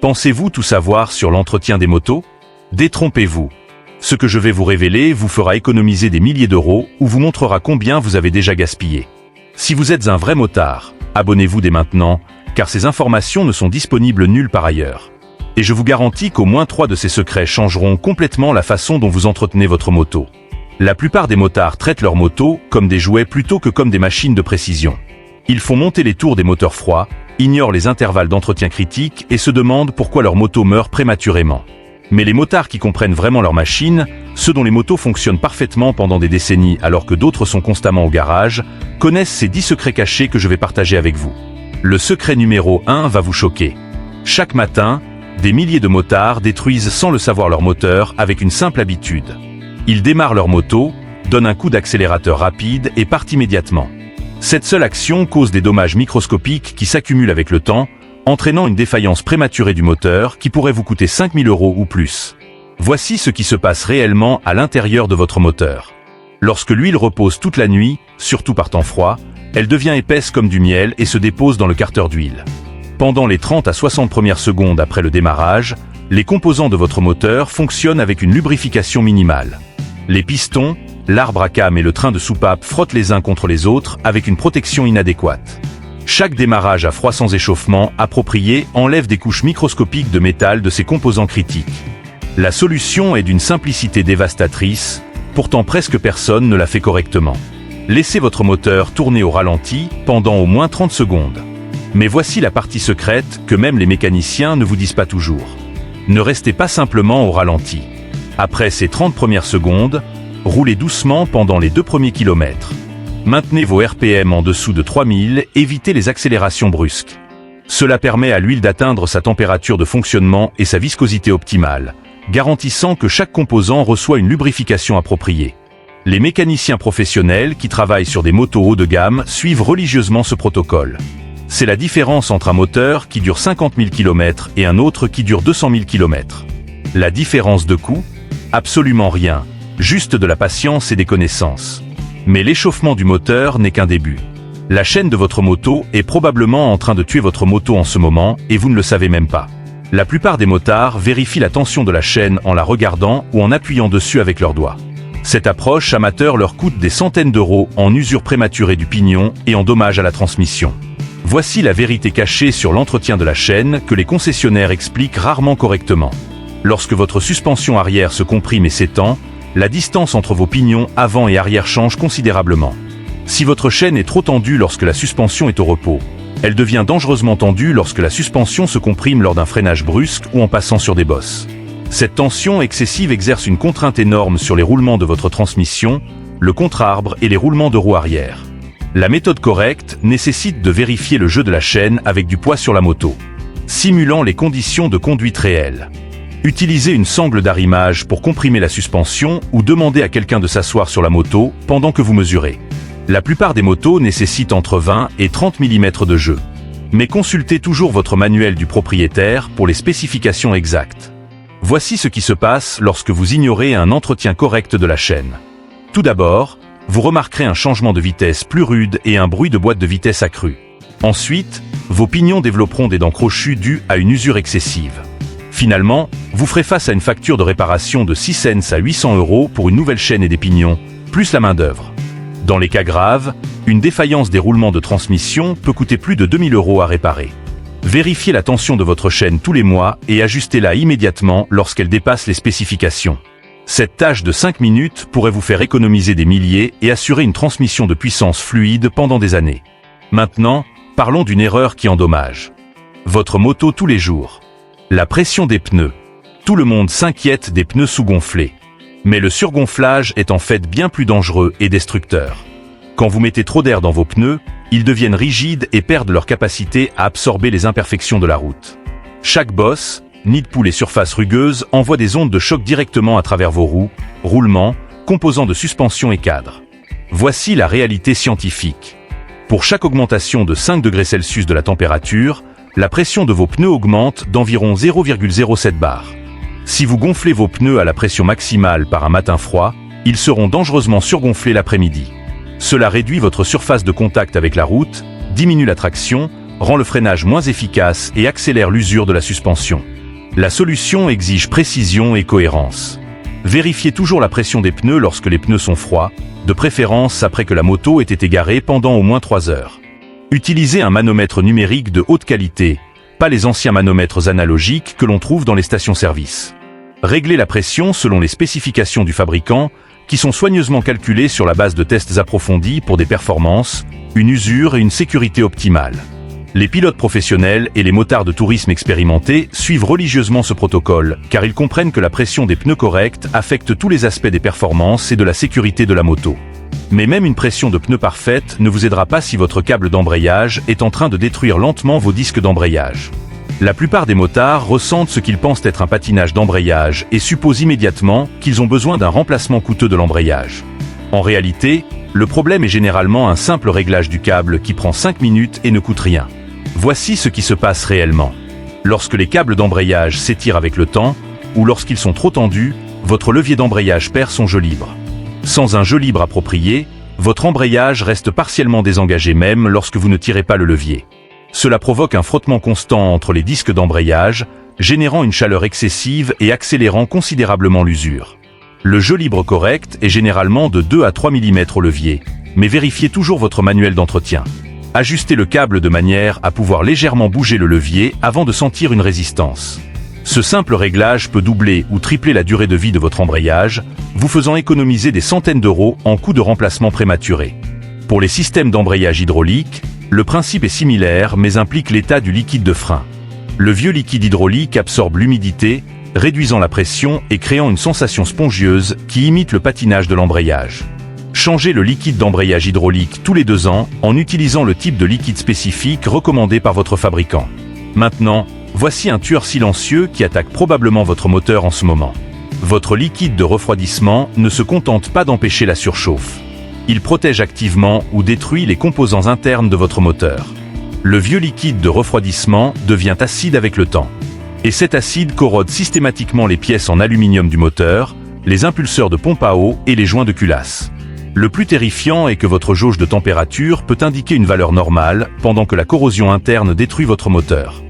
Pensez-vous tout savoir sur l'entretien des motos? Détrompez-vous. Ce que je vais vous révéler vous fera économiser des milliers d'euros ou vous montrera combien vous avez déjà gaspillé. Si vous êtes un vrai motard, abonnez-vous dès maintenant, car ces informations ne sont disponibles nulle part ailleurs. Et je vous garantis qu'au moins 3 de ces secrets changeront complètement la façon dont vous entretenez votre moto. La plupart des motards traitent leur moto comme des jouets plutôt que comme des machines de précision. Ils font monter les tours des moteurs froids, ignorent les intervalles d'entretien critiques et se demandent pourquoi leur moto meurt prématurément. Mais les motards qui comprennent vraiment leur machine, ceux dont les motos fonctionnent parfaitement pendant des décennies alors que d'autres sont constamment au garage, connaissent ces 10 secrets cachés que je vais partager avec vous. Le secret numéro 1 va vous choquer. Chaque matin, des milliers de motards détruisent sans le savoir leur moteur avec une simple habitude. Ils démarrent leur moto, donnent un coup d'accélérateur rapide et partent immédiatement. Cette seule action cause des dommages microscopiques qui s'accumulent avec le temps, entraînant une défaillance prématurée du moteur qui pourrait vous coûter 5 000 € ou plus. Voici ce qui se passe réellement à l'intérieur de votre moteur. Lorsque l'huile repose toute la nuit, surtout par temps froid, elle devient épaisse comme du miel et se dépose dans le carter d'huile. Pendant les 30 à 60 premières secondes après le démarrage, les composants de votre moteur fonctionnent avec une lubrification minimale. Les pistons, l'arbre à cam et le train de soupape frottent les uns contre les autres avec une protection inadéquate. Chaque démarrage à froid sans échauffement approprié enlève des couches microscopiques de métal de ces composants critiques. La solution est d'une simplicité dévastatrice, pourtant presque personne ne la fait correctement. Laissez votre moteur tourner au ralenti pendant au moins 30 secondes. Mais voici la partie secrète que même les mécaniciens ne vous disent pas toujours. Ne restez pas simplement au ralenti. Après ces 30 premières secondes, roulez doucement pendant les 2 premiers kilomètres. Maintenez vos RPM en dessous de 3000, évitez les accélérations brusques. Cela permet à l'huile d'atteindre sa température de fonctionnement et sa viscosité optimale, garantissant que chaque composant reçoit une lubrification appropriée. Les mécaniciens professionnels qui travaillent sur des motos haut de gamme suivent religieusement ce protocole. C'est la différence entre un moteur qui dure 50 000 km et un autre qui dure 200 000 km. La différence de coût? Absolument rien, juste de la patience et des connaissances. Mais l'échauffement du moteur n'est qu'un début. La chaîne de votre moto est probablement en train de tuer votre moto en ce moment et vous ne le savez même pas. La plupart des motards vérifient la tension de la chaîne en la regardant ou en appuyant dessus avec leurs doigts. Cette approche amateur leur coûte des centaines d'euros en usure prématurée du pignon et en dommages à la transmission. Voici la vérité cachée sur l'entretien de la chaîne que les concessionnaires expliquent rarement correctement. Lorsque votre suspension arrière se comprime et s'étend, la distance entre vos pignons avant et arrière change considérablement. Si votre chaîne est trop tendue lorsque la suspension est au repos, elle devient dangereusement tendue lorsque la suspension se comprime lors d'un freinage brusque ou en passant sur des bosses. Cette tension excessive exerce une contrainte énorme sur les roulements de votre transmission, le contre-arbre et les roulements de roue arrière. La méthode correcte nécessite de vérifier le jeu de la chaîne avec du poids sur la moto, simulant les conditions de conduite réelles. Utilisez une sangle d'arrimage pour comprimer la suspension ou demandez à quelqu'un de s'asseoir sur la moto pendant que vous mesurez. La plupart des motos nécessitent entre 20 et 30 mm de jeu. Mais consultez toujours votre manuel du propriétaire pour les spécifications exactes. Voici ce qui se passe lorsque vous ignorez un entretien correct de la chaîne. Tout d'abord, vous remarquerez un changement de vitesse plus rude et un bruit de boîte de vitesse accru. Ensuite, vos pignons développeront des dents crochues dues à une usure excessive. Finalement, vous ferez face à une facture de réparation de 6 cents à 800 € pour une nouvelle chaîne et des pignons, plus la main-d'œuvre. Dans les cas graves, une défaillance des roulements de transmission peut coûter plus de 2000 € à réparer. Vérifiez la tension de votre chaîne tous les mois et ajustez-la immédiatement lorsqu'elle dépasse les spécifications. Cette tâche de 5 minutes pourrait vous faire économiser des milliers et assurer une transmission de puissance fluide pendant des années. Maintenant, parlons d'une erreur qui endommage votre moto tous les jours. La pression des pneus. Tout le monde s'inquiète des pneus sous-gonflés. Mais le surgonflage est en fait bien plus dangereux et destructeur. Quand vous mettez trop d'air dans vos pneus, ils deviennent rigides et perdent leur capacité à absorber les imperfections de la route. Chaque bosse, nid de poule et surface rugueuse envoie des ondes de choc directement à travers vos roues, roulements, composants de suspension et cadres. Voici la réalité scientifique. Pour chaque augmentation de 5 degrés Celsius de la température, la pression de vos pneus augmente d'environ 0,07 bar. Si vous gonflez vos pneus à la pression maximale par un matin froid, ils seront dangereusement surgonflés l'après-midi. Cela réduit votre surface de contact avec la route, diminue la traction, rend le freinage moins efficace et accélère l'usure de la suspension. La solution exige précision et cohérence. Vérifiez toujours la pression des pneus lorsque les pneus sont froids, de préférence après que la moto ait été garée pendant au moins 3 heures. Utilisez un manomètre numérique de haute qualité, pas les anciens manomètres analogiques que l'on trouve dans les stations-service. Réglez la pression selon les spécifications du fabricant, qui sont soigneusement calculées sur la base de tests approfondis pour des performances, une usure et une sécurité optimale. Les pilotes professionnels et les motards de tourisme expérimentés suivent religieusement ce protocole, car ils comprennent que la pression des pneus corrects affecte tous les aspects des performances et de la sécurité de la moto. Mais même une pression de pneus parfaite ne vous aidera pas si votre câble d'embrayage est en train de détruire lentement vos disques d'embrayage. La plupart des motards ressentent ce qu'ils pensent être un patinage d'embrayage et supposent immédiatement qu'ils ont besoin d'un remplacement coûteux de l'embrayage. En réalité, le problème est généralement un simple réglage du câble qui prend 5 minutes et ne coûte rien. Voici ce qui se passe réellement. Lorsque les câbles d'embrayage s'étirent avec le temps, ou lorsqu'ils sont trop tendus, votre levier d'embrayage perd son jeu libre. Sans un jeu libre approprié, votre embrayage reste partiellement désengagé même lorsque vous ne tirez pas le levier. Cela provoque un frottement constant entre les disques d'embrayage, générant une chaleur excessive et accélérant considérablement l'usure. Le jeu libre correct est généralement de 2 à 3 mm au levier, mais vérifiez toujours votre manuel d'entretien. Ajustez le câble de manière à pouvoir légèrement bouger le levier avant de sentir une résistance. Ce simple réglage peut doubler ou tripler la durée de vie de votre embrayage, vous faisant économiser des centaines d'euros en coût de remplacement prématuré. Pour les systèmes d'embrayage hydraulique, le principe est similaire mais implique l'état du liquide de frein. Le vieux liquide hydraulique absorbe l'humidité, réduisant la pression et créant une sensation spongieuse qui imite le patinage de l'embrayage. Changez le liquide d'embrayage hydraulique tous les 2 ans en utilisant le type de liquide spécifique recommandé par votre fabricant. Maintenant, voici un tueur silencieux qui attaque probablement votre moteur en ce moment. Votre liquide de refroidissement ne se contente pas d'empêcher la surchauffe. Il protège activement ou détruit les composants internes de votre moteur. Le vieux liquide de refroidissement devient acide avec le temps. Et cet acide corrode systématiquement les pièces en aluminium du moteur, les impulseurs de pompe à eau et les joints de culasse. Le plus terrifiant est que votre jauge de température peut indiquer une valeur normale pendant que la corrosion interne détruit votre moteur.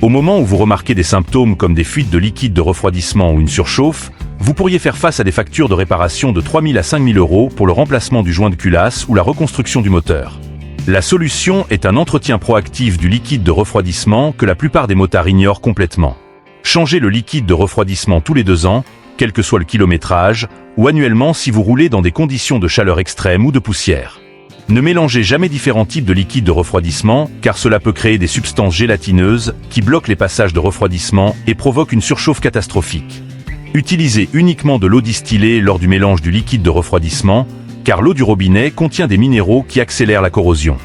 Au moment où vous remarquez des symptômes comme des fuites de liquide de refroidissement ou une surchauffe, vous pourriez faire face à des factures de réparation de 3 000 à 5 000 euros pour le remplacement du joint de culasse ou la reconstruction du moteur. La solution est un entretien proactif du liquide de refroidissement que la plupart des motards ignorent complètement. Changez le liquide de refroidissement tous les 2 ans, quel que soit le kilométrage, ou annuellement si vous roulez dans des conditions de chaleur extrême ou de poussière. Ne mélangez jamais différents types de liquides de refroidissement, car cela peut créer des substances gélatineuses qui bloquent les passages de refroidissement et provoquent une surchauffe catastrophique. Utilisez uniquement de l'eau distillée lors du mélange du liquide de refroidissement, car l'eau du robinet contient des minéraux qui accélèrent la corrosion.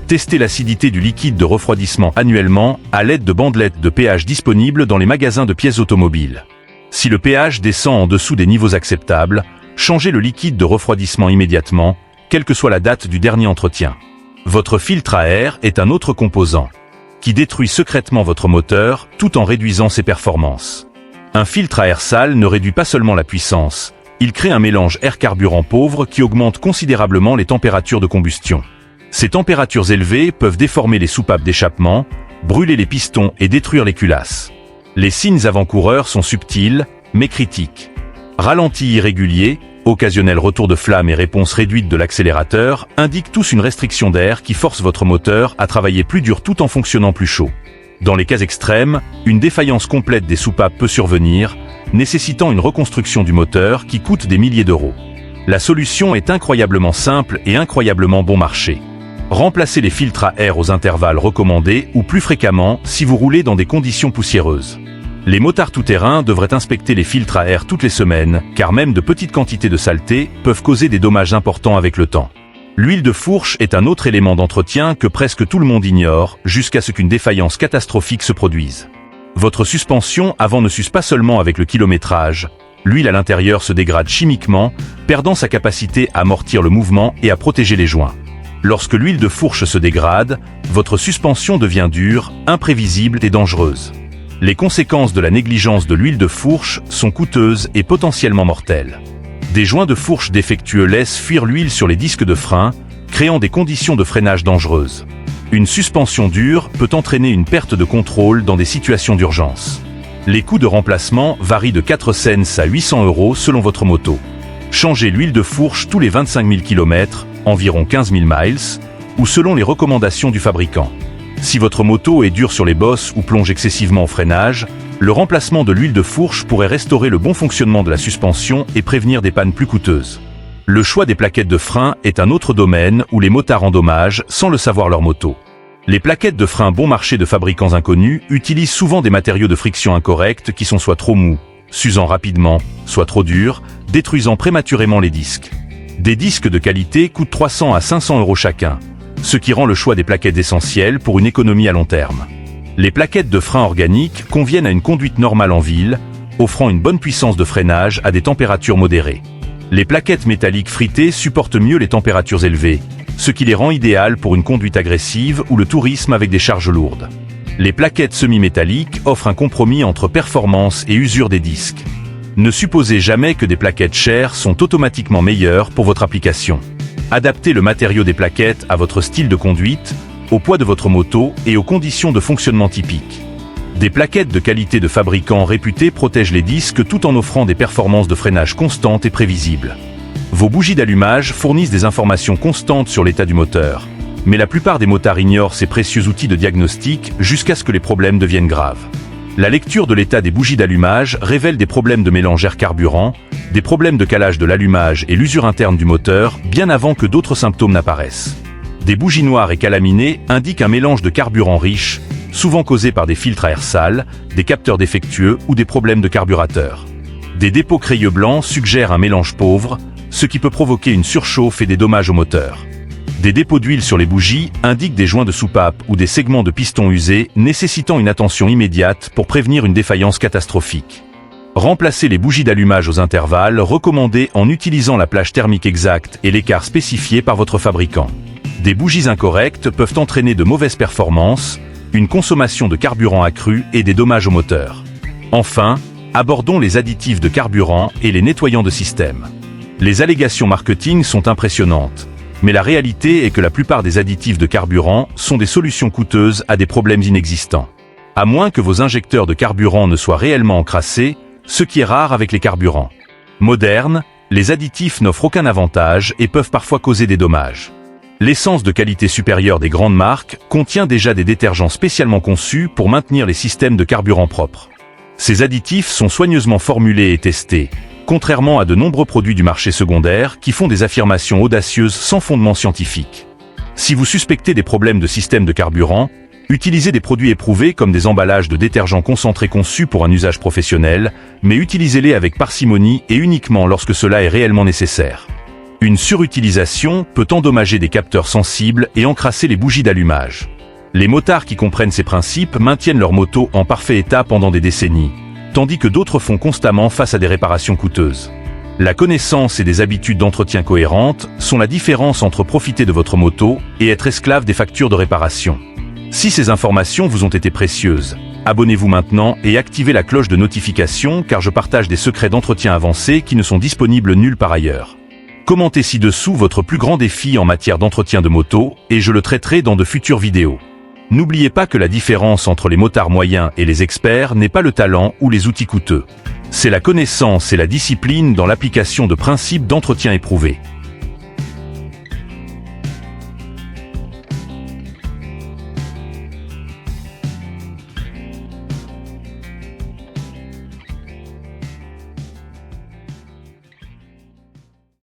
Testez l'acidité du liquide de refroidissement annuellement à l'aide de bandelettes de pH disponibles dans les magasins de pièces automobiles. Si le pH descend en dessous des niveaux acceptables, changez le liquide de refroidissement immédiatement, quelle que soit la date du dernier entretien. Votre filtre à air est un autre composant, qui détruit secrètement votre moteur tout en réduisant ses performances. Un filtre à air sale ne réduit pas seulement la puissance, il crée un mélange air-carburant pauvre qui augmente considérablement les températures de combustion. Ces températures élevées peuvent déformer les soupapes d'échappement, brûler les pistons et détruire les culasses. Les signes avant-coureurs sont subtils, mais critiques. Ralenti irrégulier, occasionnel retour de flamme et réponse réduite de l'accélérateur indiquent tous une restriction d'air qui force votre moteur à travailler plus dur tout en fonctionnant plus chaud. Dans les cas extrêmes, une défaillance complète des soupapes peut survenir, nécessitant une reconstruction du moteur qui coûte des milliers d'euros. La solution est incroyablement simple et incroyablement bon marché. Remplacez les filtres à air aux intervalles recommandés ou plus fréquemment si vous roulez dans des conditions poussiéreuses. Les motards tout-terrain devraient inspecter les filtres à air toutes les semaines, car même de petites quantités de saleté peuvent causer des dommages importants avec le temps. L'huile de fourche est un autre élément d'entretien que presque tout le monde ignore, jusqu'à ce qu'une défaillance catastrophique se produise. Votre suspension avant ne s'use pas seulement avec le kilométrage, l'huile à l'intérieur se dégrade chimiquement, perdant sa capacité à amortir le mouvement et à protéger les joints. Lorsque l'huile de fourche se dégrade, votre suspension devient dure, imprévisible et dangereuse. Les conséquences de la négligence de l'huile de fourche sont coûteuses et potentiellement mortelles. Des joints de fourche défectueux laissent fuir l'huile sur les disques de frein, créant des conditions de freinage dangereuses. Une suspension dure peut entraîner une perte de contrôle dans des situations d'urgence. Les coûts de remplacement varient de 4 cents à 800 € selon votre moto. Changez l'huile de fourche tous les 25 000 km, environ 15 000 miles, ou selon les recommandations du fabricant. Si votre moto est dure sur les bosses ou plonge excessivement au freinage, le remplacement de l'huile de fourche pourrait restaurer le bon fonctionnement de la suspension et prévenir des pannes plus coûteuses. Le choix des plaquettes de frein est un autre domaine où les motards endommagent sans le savoir leur moto. Les plaquettes de frein bon marché de fabricants inconnus utilisent souvent des matériaux de friction incorrects qui sont soit trop mous, s'usant rapidement, soit trop durs, détruisant prématurément les disques. Des disques de qualité coûtent 300 à 500 € chacun, ce qui rend le choix des plaquettes essentiel pour une économie à long terme. Les plaquettes de frein organiques conviennent à une conduite normale en ville, offrant une bonne puissance de freinage à des températures modérées. Les plaquettes métalliques fritées supportent mieux les températures élevées, ce qui les rend idéales pour une conduite agressive ou le tourisme avec des charges lourdes. Les plaquettes semi-métalliques offrent un compromis entre performance et usure des disques. Ne supposez jamais que des plaquettes chères sont automatiquement meilleures pour votre application. Adaptez le matériau des plaquettes à votre style de conduite, au poids de votre moto et aux conditions de fonctionnement typiques. Des plaquettes de qualité de fabricants réputés protègent les disques tout en offrant des performances de freinage constantes et prévisibles. Vos bougies d'allumage fournissent des informations constantes sur l'état du moteur, mais la plupart des motards ignorent ces précieux outils de diagnostic jusqu'à ce que les problèmes deviennent graves. La lecture de l'état des bougies d'allumage révèle des problèmes de mélange air-carburant, des problèmes de calage de l'allumage et l'usure interne du moteur bien avant que d'autres symptômes n'apparaissent. Des bougies noires et calaminées indiquent un mélange de carburant riche, souvent causé par des filtres à air sale, des capteurs défectueux ou des problèmes de carburateur. Des dépôts crayeux blancs suggèrent un mélange pauvre, ce qui peut provoquer une surchauffe et des dommages au moteur. Des dépôts d'huile sur les bougies indiquent des joints de soupape ou des segments de piston usés nécessitant une attention immédiate pour prévenir une défaillance catastrophique. Remplacez les bougies d'allumage aux intervalles recommandés en utilisant la plage thermique exacte et l'écart spécifié par votre fabricant. Des bougies incorrectes peuvent entraîner de mauvaises performances, une consommation de carburant accrue et des dommages au moteur. Enfin, abordons les additifs de carburant et les nettoyants de système. Les allégations marketing sont impressionnantes, mais la réalité est que la plupart des additifs de carburant sont des solutions coûteuses à des problèmes inexistants. À moins que vos injecteurs de carburant ne soient réellement encrassés, ce qui est rare avec les carburants modernes, les additifs n'offrent aucun avantage et peuvent parfois causer des dommages. L'essence de qualité supérieure des grandes marques contient déjà des détergents spécialement conçus pour maintenir les systèmes de carburant propres. Ces additifs sont soigneusement formulés et testés, contrairement à de nombreux produits du marché secondaire qui font des affirmations audacieuses sans fondement scientifique. Si vous suspectez des problèmes de système de carburant, utilisez des produits éprouvés comme des emballages de détergents concentrés conçus pour un usage professionnel, mais utilisez-les avec parcimonie et uniquement lorsque cela est réellement nécessaire. Une surutilisation peut endommager des capteurs sensibles et encrasser les bougies d'allumage. Les motards qui comprennent ces principes maintiennent leur moto en parfait état pendant des décennies, tandis que d'autres font constamment face à des réparations coûteuses. La connaissance et des habitudes d'entretien cohérentes sont la différence entre profiter de votre moto et être esclave des factures de réparation. Si ces informations vous ont été précieuses, abonnez-vous maintenant et activez la cloche de notification car je partage des secrets d'entretien avancés qui ne sont disponibles nulle part ailleurs. Commentez ci-dessous votre plus grand défi en matière d'entretien de moto et je le traiterai dans de futures vidéos. N'oubliez pas que la différence entre les motards moyens et les experts n'est pas le talent ou les outils coûteux. C'est la connaissance et la discipline dans l'application de principes d'entretien éprouvés.